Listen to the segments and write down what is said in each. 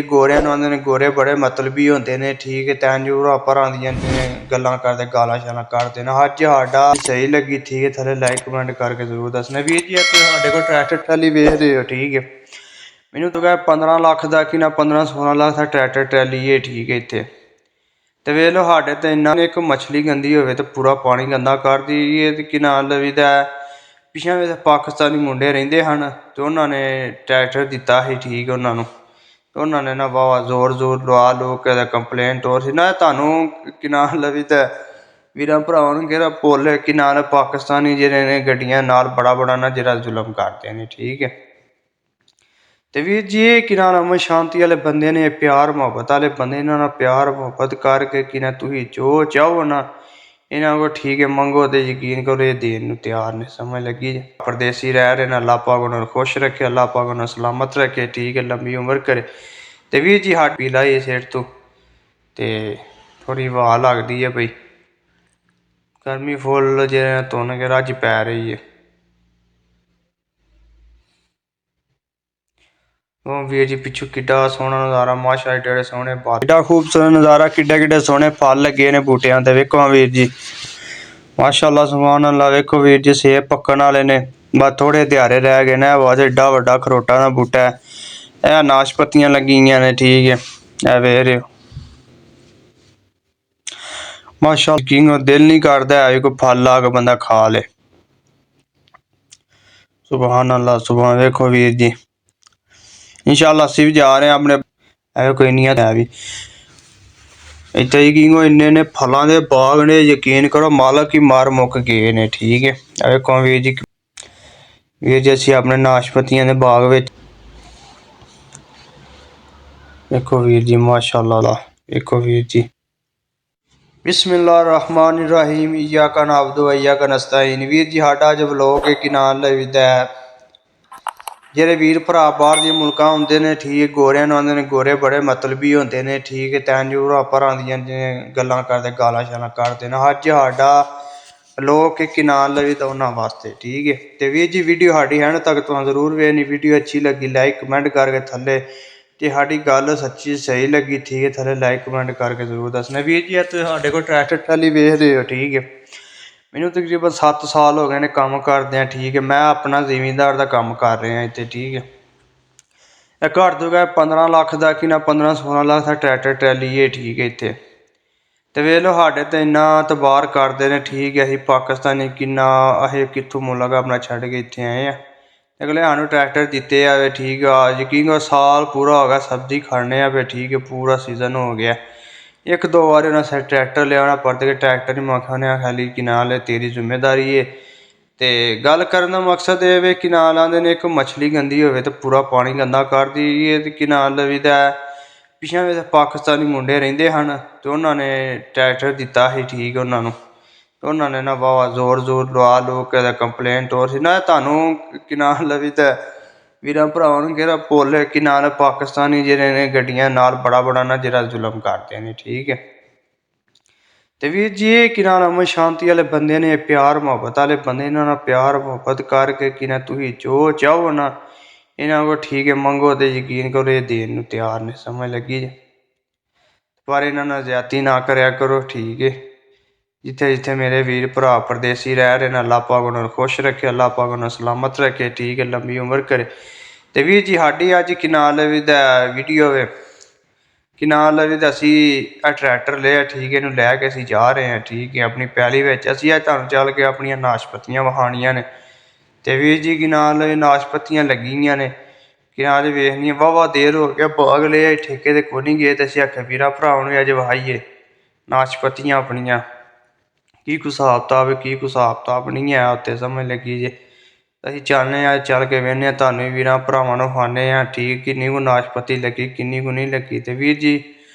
ਗੋਰਿਆਂ ਨੂੰ ਆਉਂਦੇ ਨੇ ਗੋਰੇ ਬੜੇ ਮਤਲਬੀ ਹੁੰਦੇ ਨੇ ਠੀਕ ਹੈ। ਤੈਨੂੰ ਭਰਾਂ ਦੀਆਂ ਗੱਲਾਂ ਕਰਦੇ ਗਾਲਾਂ ਸ਼ਾਲਾਂ ਕੱਢਦੇ ਨੇ। ਅੱਜ ਸਾਡਾ ਸਹੀ ਲੱਗੀ ਠੀਕ ਹੈ, ਥੱਲੇ ਲਾਈਕ ਕਮੈਂਟ ਕਰਕੇ ਜ਼ਰੂਰ ਦੱਸਣਾ। ਵੀਰ ਜੀ ਤੁਸੀਂ ਸਾਡੇ ਕੋਲ ਟਰੈਕਟਰ ਟਰਾਲੀ ਵੇਚ ਰਹੇ ਹੋ ਠੀਕ ਹੈ। ਮੈਨੂੰ ਤਾਂ ਕਹਿ 15 ਲੱਖ ਦਾ ਕਿ ਨਾ 15-16 ਲੱਖ ਦਾ ਟਰੈਕਟਰ ਟਰਾਲੀ ਹੈ ਠੀਕ ਹੈ ਇੱਥੇ। ਤੇ ਵੇਖ ਲਓ ਸਾਡੇ ਤੇ ਇਹਨਾਂ ਨੇ ਇੱਕ ਮਛਲੀ ਗੰਦੀ ਹੋਵੇ ਤੇ ਪੂਰਾ ਪਾਣੀ ਗੰਦਾ ਕਰਦੀ ਇਹ ਕਿ ਨਾ ਲਵੀਦਾ। ਪਿਛਲੇ ਵੇਲੇ ਪਾਕਿਸਤਾਨੀ ਮੁੰਡੇ ਰਹਿੰਦੇ ਹਨ ਤੇ ਉਹਨਾਂ ਨੇ ਟਰੈਕਟਰ ਦਿੱਤਾ ਸੀ ਠੀਕ ਉਹਨਾਂ ਨੂੰ। ਉਹਨਾਂ ਨੇ ਨਾ ਵਾਵਾ ਜ਼ੋਰ ਲਵਾ ਲੋ ਕੇ ਕੰਪਲੇਨ ਟੋਰ ਸੀ ਨਾ। ਤੁਹਾਨੂੰ ਕਿ ਨਾ ਲਵੀ ਤਾਂ ਵੀਰਾਂ ਭਰਾਵਾਂ ਨੂੰ ਕਿਹੜਾ ਭੁੱਲ ਕਿ ਨਾਲ ਪਾਕਿਸਤਾਨੀ ਜਿਹੜੇ ਨੇ ਗੱਡੀਆਂ ਨਾਲ ਬੜਾ ਨਾ ਜਿਹੜਾ ਜ਼ੁਲਮ ਕਰਦੇ ਨੇ ਠੀਕ ਹੈ। ਤੇ ਵੀਰ ਜੀ ਇਹ ਕਿ ਨਾਲ ਅਮਨ ਸ਼ਾਂਤੀ ਵਾਲੇ ਬੰਦੇ ਨੇ, ਪਿਆਰ ਮੁਹੱਬਤ ਵਾਲੇ ਬੰਦੇ, ਇਹਨਾਂ ਨਾਲ ਪਿਆਰ ਮੁਹੱਬਤ ਕਰਕੇ ਕਿ ਨਾ ਤੁਸੀਂ ਜੋ ਚਾਹੋ ਨਾ ਇਹਨਾਂ ਕੋਲ ਠੀਕ ਹੈ ਮੰਗੋ ਤੇ ਯਕੀਨ ਕਰੋ ਇਹ ਦੇਣ ਨੂੰ ਤਿਆਰ ਨੇ। ਸਮਝ ਲੱਗੀ ਜੇ। ਪਰਦੇਸੀ ਰਹਿ ਰਹੇ ਨੇ, ਅੱਲਾਹ ਪਾਕ ਉਹਨਾਂ ਨੂੰ ਖੁਸ਼ ਰੱਖੇ, ਅੱਲਾਹ ਪਾਕ ਉਹਨਾਂ ਨੂੰ ਸਲਾਮਤ ਰੱਖੇ ਠੀਕ ਹੈ, ਲੰਬੀ ਉਮਰ ਕਰੇ। ਤੇ ਵੀਰ ਜੀ ਹੱਟ ਪੀ ਲਾਈ ਸਿਰ ਤੋਂ ਤੇ ਥੋੜ੍ਹੀ ਹਵਾ ਲੱਗਦੀ ਹੈ ਬਈ ਗਰਮੀ ਫੁੱਲ ਜੇ ਧੁੰਨ ਕੇ ਰੱਜ ਪੈ ਰਹੀ ਹੈ। ਉਹ ਵੀਰ ਜੀ ਪਿੱਛੋਂ ਕਿੱਡਾ ਸੋਹਣਾ ਨਜ਼ਾਰਾ, ਮਾਸ਼ਾ ਏਡੇ ਸੋਹਣੇ ਬਾਲ, ਕਿੱਡਾ ਖੂਬਸੂਰਤ ਨਜ਼ਾਰਾ, ਕਿੱਡੇ ਸੋਹਣੇ ਫਲ ਲੱਗੇ ਨੇ ਬੂਟਿਆਂ ਤੇ। ਵੇਖੋ ਵੀਰ ਜੀ ਮਾਸ਼ਾਅੱਲਾ ਸੁਭਾਨ ਅੱਲਾ। ਵੇਖੋ ਵੀਰ ਜੀ ਸੇਬ ਪੱਕਣ ਵਾਲੇ ਨੇ, ਬਸ ਥੋੜੇ ਦਿਹਾੜੇ ਰਹਿ ਗਏ ਨੇ। ਬਸ ਏਡਾ ਵੱਡਾ ਖਰੋਟਾਂ ਦਾ ਬੂਟਾ ਹੈ। ਇਹ ਨਾਸ਼ਪਤੀਆਂ ਲੱਗੀਆਂ ਨੇ ਠੀਕ ਹੈ। ਇਹ ਵੇਖ ਰਹੇ ਹੋ ਮਾਸ਼ਾਅੱਲਾ ਕਿੰਗ ਦਿਲ ਨਹੀਂ ਕਰਦਾ ਹੈ ਕੋਈ ਫਲ ਲਾ ਕੇ ਬੰਦਾ ਖਾ ਲੇ। ਸੁਭਾਨ ਅੱਲਾ ਸੁਭਾਨ। ਵੇਖੋ ਵੀਰ ਜੀ इंशाअल्लाह ਅਸੀਂ ਵੀ ਜਾ ਰਹੇ ਹਾਂ ਆਪਣੇ ਐਵੇਂ ਕੋਈ ਨੀਅਤ ਹੈ ਵੀ ਇੱਥੇ ਕਿੰਗੋ ਇੰਨੇ ਫਲਾਂ ਦੇ ਬਾਗ ਨੇ ਯਕੀਨ ਕਰੋ ਮਾਲਕ ਹੀ ਮਾਰ ਮੁੱਕ ਗਏ ਨੇ ਠੀਕ ਹੈ। ਵੇਖੋ ਵੀਰ ਜੀ ਅਸੀਂ ਆਪਣੇ ਨਾਸ਼ਪਤੀਆਂ ਦੇ ਬਾਗ ਵਿੱਚ ਵੇਖੋ ਵੀਰ ਜੀ ਮਾਸ਼ਾਅੱਲਾ। ਵੇਖੋ ਵੀਰ ਜੀ बिस्मिल्लाहिर्रहमानिर्रहीम इय्याका नअबुदु व इय्याका नस्तईन। ਵੀਰ ਜੀ ਸਾਡਾ ਅੱਜ ਵਲੋਗ ਹੈ ਕਿ ਨਾਲ ਲਈਦਾ ਜਿਹੜੇ ਵੀਰ ਭਰਾ ਬਾਹਰ ਦੇ ਮੁਲਕਾਂ ਹੁੰਦੇ ਨੇ ਠੀਕ ਗੋਰਿਆਂ ਨੂੰ ਆਉਂਦੇ ਨੇ ਗੋਰੇ ਬੜੇ ਮਤਲਬੀ ਹੁੰਦੇ ਨੇ ਠੀਕ ਹੈ। ਤੈਨੂੰ ਭਰਾਂ ਦੀਆਂ ਗੱਲਾਂ ਕਰਦੇ ਗਾਲਾਂ ਸ਼ਾਲਾਂ ਕੱਢਦੇ ਨੇ। ਅੱਜ ਸਾਡਾ ਵਲੋਗ ਹੈ ਕਿ ਨਾਲ ਲਈਦਾ ਉਹਨਾਂ ਵਾਸਤੇ ਠੀਕ ਹੈ। ਤੇ ਵੀਰ ਜੀ ਵੀਡੀਓ ਸਾਡੀ ਐਂਡ ਤੱਕ ਤੁਹਾਨੂੰ ਜ਼ਰੂਰ ਵੇਖਣੀ। ਵੀਡੀਓ ਅੱਛੀ ਲੱਗੀ ਲਾਈਕ ਕਮੈਂਟ ਕਰਕੇ ਥੱਲੇ ਜੇ ਸਾਡੀ ਗੱਲ ਸੱਚੀ ਸਹੀ ਲੱਗੀ ਠੀਕ ਹੈ ਥੱਲੇ ਲਾਈਕ ਕਮੈਂਟ ਕਰਕੇ ਜ਼ਰੂਰ ਦੱਸਣਾ। ਵੀਰ ਜੀ ਤੁਸੀਂ ਸਾਡੇ ਕੋਲ ਟਰੈਕਟਰ ਟਰਾਲੀ ਵੇਚ ਰਹੇ ਹੋ ਠੀਕ ਹੈ। ਮੈਨੂੰ ਤਕਰੀਬਨ 7 ਸਾਲ ਹੋ ਗਏ ਨੇ ਕੰਮ ਕਰਦਿਆਂ ਠੀਕ ਹੈ। ਮੈਂ ਆਪਣਾ ਜ਼ਿਮੀਂਦਾਰ ਦਾ ਕੰਮ ਕਰ ਰਿਹਾ ਇੱਥੇ ਠੀਕ ਹੈ। ਇਹ ਘੱਟ ਤੋਂ ਘੱਟ 15 ਲੱਖ ਦਾ ਕਿ ਨਾ 15-16 ਲੱਖ ਦਾ ਟਰੈਕਟਰ ਟਰਾਲੀ ਹੈ ਠੀਕ ਹੈ ਇੱਥੇ। ਤੇ ਵੇਖ ਲਓ ਸਾਡੇ ਤੇ ਇੰਨਾ ਤਬਾਰ ਕਰਦੇ ਨੇ ਠੀਕ ਹੈ। ਅਸੀਂ ਪਾਕਿਸਤਾਨੀ ਕਿੰਨਾ ਅਸੀਂ ਕਿੱਥੋਂ ਮੁਲਕ ਆਪਣਾ ਛੱਡ ਕੇ ਇੱਥੇ ਆਏ ਹਾਂ। ਅਗਲੇ ਸਾਨੂੰ ਟਰੈਕਟਰ ਦਿੱਤੇ ਆ ਠੀਕ ਆ। ਯਕੀਨ ਸਾਲ ਪੂਰਾ ਹੋ ਗਿਆ ਸਬਜ਼ੀ ਖੜਨੇ ਆ ਫਿਰ ਠੀਕ ਹੈ। ਪੂਰਾ ਸੀਜ਼ਨ ਹੋ ਗਿਆ। ਇੱਕ ਦੋ ਵਾਰ ਉਹਨਾਂ ਸਿਰ ਟਰੈਕਟਰ ਲਿਆ ਉਹਨਾਂ ਪਰਤ ਕੇ ਟਰੈਕਟਰ ਨਹੀਂ ਮਖਾਉਣੇ ਖਾਲੀ ਕਿ ਨਾਲ ਤੇਰੀ ਜ਼ਿੰਮੇਦਾਰੀ ਹੈ। ਤੇ ਗੱਲ ਕਰਨ ਦਾ ਮਕਸਦ ਇਹ ਵੇ ਕਿ ਨਾਲ ਆਉਂਦੇ ਨੇ ਇੱਕ ਮਛਲੀ ਗੰਦੀ ਹੋਵੇ ਤੇ ਪੂਰਾ ਪਾਣੀ ਗੰਦਾ ਕਰਦੀ ਇਹ ਕਿ ਨਾਲ ਲਵੀਦਾ। ਪਿਛਲੇ ਵੇਲੇ ਪਾਕਿਸਤਾਨੀ ਮੁੰਡੇ ਰਹਿੰਦੇ ਹਨ ਤੇ ਉਹਨਾਂ ਨੇ ਟਰੈਕਟਰ ਦਿੱਤਾ ਸੀ ਠੀਕ ਉਹਨਾਂ ਨੂੰ। ਉਹਨਾਂ ਨੇ ਨਾ ਵਾਵਾ ਜ਼ੋਰ ਲਵਾ ਲੋ ਕੇ ਕੰਪਲੇਨ ਟੋਰ ਸੀ ਨਾ। ਤੁਹਾਨੂੰ ਕਿ ਨਾ ਲਵੀ ਤਾਂ ਵੀਰਾਂ ਭਰਾਵਾਂ ਨੂੰ ਕਿਹੜਾ ਭੁੱਲ ਕਿ ਨਾਲ ਪਾਕਿਸਤਾਨੀ ਜਿਹੜੇ ਨੇ ਗੱਡੀਆਂ ਨਾਲ ਬੜਾ ਨਾ ਜਿਹੜਾ ਜ਼ੁਲਮ ਕਰਦੇ ਨੇ ਠੀਕ ਹੈ। ਤੇ ਵੀਰ ਜੀ ਇਹ ਕਿ ਨਾਲ ਅਮਨ ਸ਼ਾਂਤੀ ਵਾਲੇ ਬੰਦੇ ਨੇ, ਪਿਆਰ ਮੁਹੱਬਤ ਵਾਲੇ ਬੰਦੇ, ਇਹਨਾਂ ਨਾਲ ਪਿਆਰ ਮੁਹੱਬਤ ਕਰਕੇ ਕਿ ਨਾ ਤੁਸੀਂ ਜੋ ਚਾਹੋ ਨਾ ਇਹਨਾਂ ਕੋਲ ਠੀਕ ਹੈ ਮੰਗੋ ਤੇ ਯਕੀਨ ਕਰੋ ਇਹ ਦੇਣ ਨੂੰ ਤਿਆਰ ਨੇ। ਸਮਝ ਲੱਗੀ ਜੇ। ਪਰ ਇਹਨਾਂ ਨਾਲ ਜ਼ਿਆਦਤੀ ਨਾ ਕਰਿਆ ਕਰੋ ਠੀਕ ਹੈ। ਜਿੱਥੇ ਮੇਰੇ ਵੀਰ ਭਰਾ ਪਰਦੇਸੀ ਰਹਿ ਰਹੇ ਨੇ ਅੱਲਾਹ ਪਾਕ ਉਹਨਾਂ ਨੂੰ ਖੁਸ਼ ਰੱਖੇ, ਅੱਲਾਹ ਪਾਕ ਉਹਨਾਂ ਨੂੰ ਸਲਾਮਤ ਰੱਖੇ ਠੀਕ ਹੈ, ਲੰਬੀ ਉਮਰ ਕਰੇ। ਤੇ ਵੀਰ ਜੀ ਸਾਡੀ ਅੱਜ ਕਿ ਨਾਲ ਦਾ ਵੀਡੀਓ ਵੇ ਕਿ ਨਾਲ ਲਵੀ ਅਸੀਂ ਇਹ ਟਰੈਕਟਰ ਲਿਆ ਠੀਕ ਹੈ। ਇਹਨੂੰ ਲੈ ਕੇ ਅਸੀਂ ਜਾ ਰਹੇ ਹਾਂ ਠੀਕ ਹੈ ਆਪਣੀ ਪੈਲੀ ਵਿੱਚ। ਅਸੀਂ ਅੱਜ ਤੁਹਾਨੂੰ ਚੱਲ ਕੇ ਆਪਣੀਆਂ ਨਾਸ਼ਪਤੀਆਂ ਵਿਖਾਉਣੀਆਂ ਨੇ। ਤੇ ਵੀਰ ਜੀ ਕਿ ਨਾਲ ਨਾਸ਼ਪਤੀਆਂ ਲੱਗੀਆਂ ਨੇ ਕਿ ਨਾਲ ਵੇਖਣੀਆਂ ਵਾਹਵਾ ਦੇਰ ਹੋ ਗਿਆ ਬਾਗ ਲਿਆ ਠੇਕੇ ਤੇ ਕੋਈ ਨਹੀਂ ਗਏ। ਤੇ ਅਸੀਂ ਆਖਿਆ ਵੀਰਾਂ ਭਰਾਵਾਂ ਨੂੰ ਅੱਜ ਵਿਖਾਈਏ ਨਾਸ਼ਪਤੀਆਂ ਆਪਣੀਆਂ ਕੀ ਕੁ ਹਿਸਾਬ ਕਿਤਾਬ ਕੀ ਕੁ ਹਿਸਾਬ ਕਿਤਾਬ ਨਹੀਂ ਹੈ ਉੱਥੇ। ਸਮਝ ਲੱਗੀ ਜੇ। ਅਸੀਂ ਚੱਲਦੇ ਹਾਂ ਚੱਲ ਕੇ ਵੇਖਦੇ ਹਾਂ ਤੁਹਾਨੂੰ ਵੀ ਵੀਰਾਂ ਭਰਾਵਾਂ ਨੂੰ ਵਿਖਾਉਂਦੇ ਹਾਂ ਠੀਕ ਕਿੰਨੀ ਕੁ ਨਾਸ਼ਪਤੀ ਲੱਗੀ ਕਿੰਨੀ ਕੁ ਨਹੀਂ ਲੱਗੀ। ਤੇ ਵੀਰ ਜੀ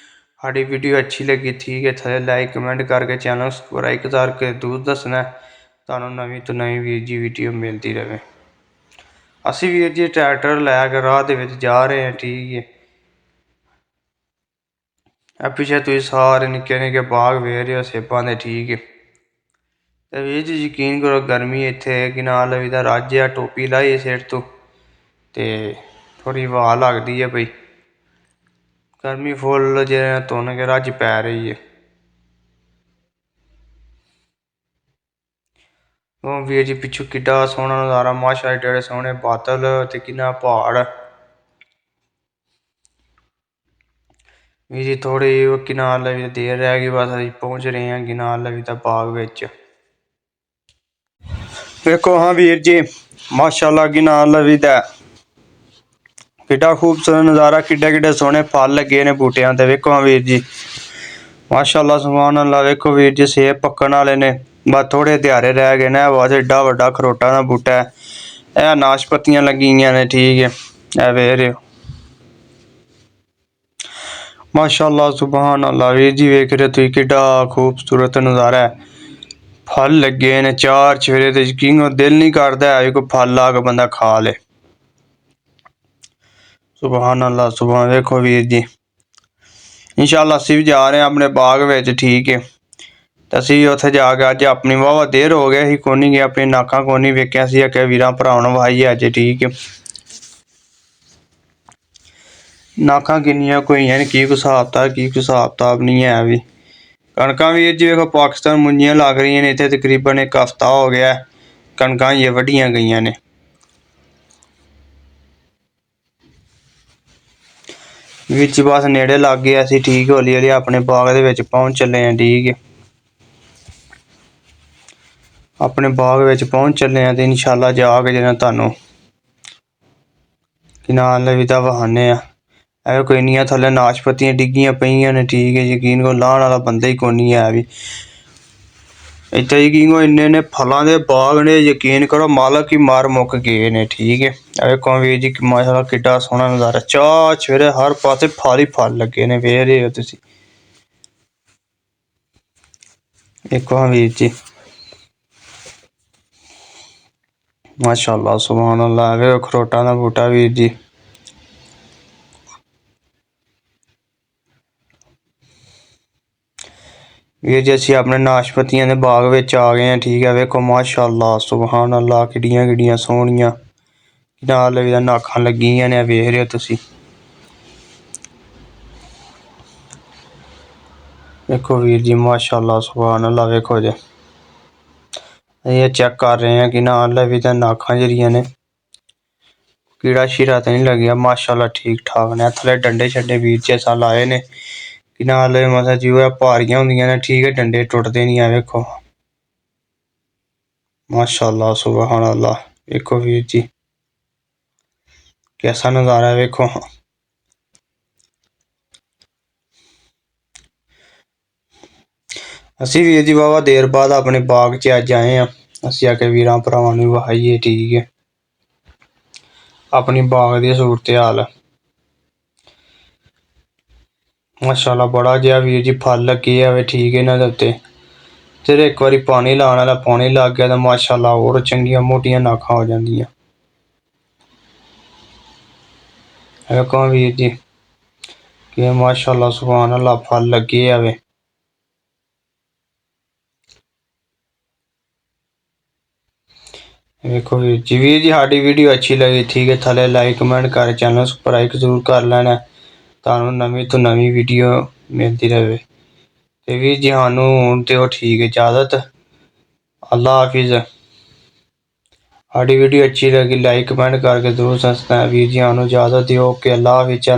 ਸਾਡੀ ਵੀਡੀਓ ਅੱਛੀ ਲੱਗੀ ਠੀਕ ਹੈ ਥੱਲੇ ਲਾਈਕ ਕਮੈਂਟ ਕਰਕੇ ਚੈਨਲ ਸਬਸਕ੍ਰਾਈਬ ਕਰਕੇ ਜ਼ਰੂਰ ਦੱਸਣਾ। ਤੁਹਾਨੂੰ ਨਵੀਂ ਤੋਂ ਨਵੀਂ ਵੀਰ ਜੀ ਵੀਡੀਓ ਮਿਲਦੀ ਰਹੇ। ਅਸੀਂ ਵੀਰ ਜੀ ਟਰੈਕਟਰ ਲੈ ਕੇ ਰਾਹ ਦੇ ਵਿੱਚ ਜਾ ਰਹੇ ਹਾਂ ਠੀਕ ਹੈ। ਇਹ ਪਿੱਛੇ ਤੁਸੀਂ ਸਾਰੇ ਨਿੱਕੇ ਬਾਗ ਵੇਖ ਰਹੇ ਹੋ ਸੇਬਾਂ ਦੇ ਠੀਕ ਹੈ। ਤੇ ਵੀਰ ਜੀ ਯਕੀਨ ਕਰੋ ਗਰਮੀ ਇੱਥੇ ਕਿ ਨਾਲ ਲਵੀਦਾ ਰੱਜ ਆ ਟੋਪੀ ਲਾਈ ਸਿਰ ਤੋਂ ਤੇ ਥੋੜ੍ਹੀ ਹਵਾ ਲੱਗਦੀ ਹੈ ਬਈ ਗਰਮੀ ਫੁੱਲ ਜਿਵੇਂ ਧੁੰਨ ਕੇ ਰੱਜ ਪੈ ਰਹੀ ਹੈ। ਉਹ ਵੀਰ ਜੀ ਪਿੱਛੋਂ ਕਿੱਡਾ ਸੋਹਣਾ ਨਜ਼ਾਰਾ, ਮਾਸ਼ਾ ਏਡੇ ਸੋਹਣੇ ਬਾਦਲ ਤੇ ਕਿੰਨਾ ਪਹਾੜ। ਵੀਰ ਜੀ ਥੋੜ੍ਹੀ ਕਿਨਾਰ ਲਵੀ ਤਾਂ ਦੇਰ ਰਹਿ ਗਈ, ਬਸ ਅਸੀਂ ਪਹੁੰਚ ਰਹੇ ਹਾਂ ਕਿਨਾਰ ਲਵੀ ਤਾਂ ਬਾਗ ਵਿੱਚ। ਵੇਖੋ ਹਾਂ ਵੀਰ ਜੀ ਮਾਸ਼ਾਅੱਲਾ ਕਿਨਾਰ ਲਵੀ ਦਾ ਕਿੱਡਾ ਖੂਬਸੂਰਤ ਨਜ਼ਾਰਾ, ਕਿੱਡੇ ਸੋਹਣੇ ਫਲ ਲੱਗੇ ਨੇ ਬੂਟਿਆਂ ਤੇ। ਵੇਖੋ ਹਾਂ ਵੀਰ ਜੀ ਮਾਸ਼ਾਅੱਲਾ ਸੁਭਾਨ ਅੱਲਾ। ਵੇਖੋ ਵੀਰ ਜੀ ਸੇਬ ਪੱਕਣ ਵਾਲੇ ਨੇ, ਬਸ ਥੋੜ੍ਹੇ ਦਿਹਾੜੇ ਰਹਿ ਗਏ ਨੇ। ਬਸ ਏਡਾ ਵੱਡਾ ਖਰੋਟਾਂ ਦਾ ਬੂਟਾ ਹੈ। ਇਹ ਨਾਸ਼ਪਤੀਆਂ ਲੱਗੀਆਂ ਨੇ, ਠੀਕ ਹੈ। ਇਹ ਵੇਖ ਰਹੇ ਹੋ ਮਾਸ਼ਾਅੱਲਾ ਸੁਭਾਨ ਅੱਲਾ। ਵੀਰ ਜੀ ਵੇਖ ਰਹੇ ਤੁਸੀਂ ਕਿੱਡਾ ਖੂਬਸੂਰਤ ਨਜ਼ਾਰਾ ਹੈ। ਫਲ ਲੱਗੇ ਨੇ ਚਾਰ ਚੁਫੇਰੇ ਤੇ, ਯਕੀਨ ਦਿਲ ਨਹੀਂ ਕਰਦਾ ਹੈ ਕੋਈ ਫਲ ਲਾ ਕੇ ਬੰਦਾ ਖਾ ਲੇ। ਸੁਭਾਨ ਅੱਲਾ ਸੁਭਾਨ। ਵੇਖੋ ਵੀਰ ਜੀ ਇੰਸ਼ਾਅੱਲਾ ਅਸੀਂ ਵੀ ਜਾ ਰਹੇ ਹਾਂ ਆਪਣੇ ਬਾਗ ਵਿੱਚ, ਠੀਕ ਹੈ। ਤੇ ਅਸੀਂ ਉੱਥੇ ਜਾ ਕੇ ਅੱਜ ਆਪਣੀ ਵਾਹਵਾ ਦੇਰ ਹੋ ਗਈ, ਅਸੀਂ ਕੋਨੀ ਗਏ, ਆਪਣੀ ਨਾਕਾਂ ਕੋਨੀ ਵੇਖਿਆ ਸੀ ਕਿ ਵੀਰਾਂ ਭਰਾਵਾਂ ਨੂੰ ਵਾਹੀਏ ਅੱਜ, ਠੀਕ ਹੈ। ਨਾਕਾਂ ਕਿੰਨੀਆਂ ਕੋਈ ਨੇ, ਕੀ ਕੋਈ ਹਿਸਾਬ ਕਿਤਾਬ ਨਹੀਂ ਹੈ ਵੀ। ਕਣਕਾਂ ਵੀਰ ਜੀ ਵੇਖੋ ਪਾਕਿਸਤਾਨ ਮੁੰਜੀਆਂ ਲੱਗ ਰਹੀਆਂ ਨੇ, ਇੱਥੇ ਤਕਰੀਬਨ ਇੱਕ ਹਫ਼ਤਾ ਹੋ ਗਿਆ ਕਣਕਾਂ ਇਹ ਵੱਢੀਆਂ ਗਈਆਂ ਨੇ। ਵਿੱਚ ਬਸ ਨੇੜੇ ਲੱਗ ਗਏ ਅਸੀਂ, ਠੀਕ ਹੌਲੀ ਹੌਲੀ ਆਪਣੇ ਬਾਗ ਦੇ ਵਿੱਚ ਪਹੁੰਚ ਚੱਲੇ ਹਾਂ, ਠੀਕ ਹੈ। ਆਪਣੇ ਬਾਗ ਵਿੱਚ ਪਹੁੰਚ ਚੱਲੇ ਹਾਂ ਤੇ ਇੰਸ਼ਾਅੱਲਾ ਜਾ ਕੇ ਜਿਹੜਾ ਤੁਹਾਨੂੰ ਕਿਨਾਰ ਲਵੀ ਦਾ ਵਹਾਨੇ ਆ। ਇਹ ਕੋਈ ਇੰਨੀਆਂ ਥੱਲੇ ਨਾਸ਼ਪਤੀਆਂ ਡਿੱਗੀਆਂ ਪਈਆਂ ਨੇ, ਠੀਕ ਹੈ। ਯਕੀਨ ਕਰੋ ਲਾਹਣ ਵਾਲਾ ਬੰਦਾ ਹੀ ਕੋਈ ਨਹੀਂ ਹੈ ਵੀ ਇੱਥੇ। ਯਕੀਨ ਕਰੋ ਇੰਨੇ ਫਲਾਂ ਦੇ ਬਾਗ ਨੇ, ਯਕੀਨ ਕਰੋ ਮਾਲਕ ਹੀ ਮਾਰ ਮੁੱਕ ਗਏ ਨੇ, ਠੀਕ ਹੈ। ਵੇਖੋ ਵੀਰ ਜੀ ਮਾਸ਼ਾਅੱਲਾ ਕਿੱਡਾ ਸੋਹਣਾ ਨਜ਼ਾਰਾ, ਚਾਰ ਚੁਫੇਰੇ ਹਰ ਪਾਸੇ ਫਲ ਹੀ ਫਲ ਲੱਗੇ ਨੇ, ਵੇਖ ਰਹੇ ਹੋ ਤੁਸੀਂ। ਵੇਖੋ ਵੀਰ ਜੀ ਮਾਸ਼ਾਅੱਲਾ ਸੁਭਾਨ ਅੱਲਾ। ਵੇਖੋ ਖਰੋਟਾਂ ਦਾ ਬੂਟਾ ਵੀਰ ਜੀ, ਵੀਰ ਜੀ ਅਸੀਂ ਆਪਣੇ ਨਾਸ਼ਪਤੀਆਂ ਦੇ ਬਾਗ ਵਿੱਚ ਆ ਗਏ ਹਾਂ, ਠੀਕ ਹੈ। ਵੇਖੋ ਮਾਸ਼ਾਅੱਲਾ ਸੁਭਾਨ ਅੱਲਾ ਕਿੱਡੀਆਂ ਸੋਹਣੀਆਂ ਕਿਨਾਰ ਲਵੀ ਦਾ ਨਾਖਾਂ ਲੱਗੀਆਂ ਨੇ, ਵੇਖ ਰਹੇ ਹੋ ਤੁਸੀਂ। ਵੇਖੋ ਵੀਰ ਜੀ ਮਾਸ਼ਾਅੱਲਾ ਸੁਭਾਨ ਅੱਲਾ। ਵੇਖੋ ਜੀ ਅਸੀਂ ਇਹ ਚੈੱਕ ਕਰ ਰਹੇ ਹਾਂ ਕਿਨਾਰ ਲਵੀ ਦਾ ਨਾਖਾਂ ਜਿਹੜੀਆਂ ਨੇ ਕੀੜਾ ਸ਼ੀੜਾ ਤਾਂ ਨਹੀਂ ਲੱਗਿਆ, ਮਾਸ਼ਾਅੱਲਾ ਠੀਕ ਠਾਕ ਨੇ। ਥੱਲੇ ਡੰਡੇ ਛੱਡੇ ਵੀਰ ਜੀ ਅਸਾਂ ਲਾਏ ਨੇ ਕਿਨਾਰ ਲਵੀ, ਮਸਾ ਜਿਵੇਂ ਭਾਰੀਆਂ ਹੁੰਦੀਆਂ ਨੇ, ਠੀਕ ਹੈ। ਡੰਡੇ ਟੁੱਟਦੇ ਨਹੀਂ ਆ। ਵੇਖੋ ਮਾਸ਼ਾਅੱਲਾ ਸੁਭਾਨ ਅੱਲਾ। ਵੇਖੋ ਵੀਰ ਜੀ कैसा नज़ारा है, वेखो ਅਸੀਂ ਵੀਰ ਜੀ ਵਾਹਵਾ ਦੇਰ ਬਾਅਦ ਆਪਣੇ ਬਾਗ 'ਚ ਅੱਜ ਆਏ ਹਾਂ। ਅਸੀਂ ਆ ਕੇ ਵੀਰਾਂ ਭਰਾਵਾਂ ਨੂੰ ਵਿਖਾਈਏ, ਠੀਕ ਹੈ, ਆਪਣੀ ਬਾਗ ਦੀ ਸੂਰਤ ਹਾਲ। ਮਾਸ਼ਾਅੱਲਾ ਬੜਾ ਜਿਹਾ ਵੀਰ ਜੀ ਫਲ ਲੱਗੇ ਆ ਵੇ, ਠੀਕ ਹੈ। ਇਹਨਾਂ ਦੇ ਉੱਤੇ ਫਿਰ ਇੱਕ ਵਾਰੀ ਪਾਣੀ ਲਾਉਣ ਵਾਲਾ ਪਾਣੀ ਲੱਗ ਗਿਆ ਤਾਂ ਮਾਸ਼ਾਅੱਲਾ ਹੋਰ ਚੰਗੀਆਂ ਮੋਟੀਆਂ ਨਾਖਾਂ ਹੋ ਜਾਂਦੀਆਂ। ਵੇਖੋ ਵੀਰ ਜੀ ਕਿ ਮਾਸ਼ਾਅੱਲਾ ਸੁਭਾਨ ਅੱਲਾ फल लगे आवे। देखो वीर जी साड़ी वीडियो अच्छी लगी, ठीक है, थले लाइक कमेंट कर, चैनल सब्सक्राइब जरूर कर लेना तानू नवी तो नवी वीडियो मिलती रहे। तो वीर जी सानू हुण ते ठीक है इजाजत, अल्लाह हाफिज। साड़ी वीडियो अच्छी लगी लाइक कमेंट करके जरूर सब्सक्राइब। वीर जी सानू इजाजत दिओ, ओके अल्लाह हाफिज।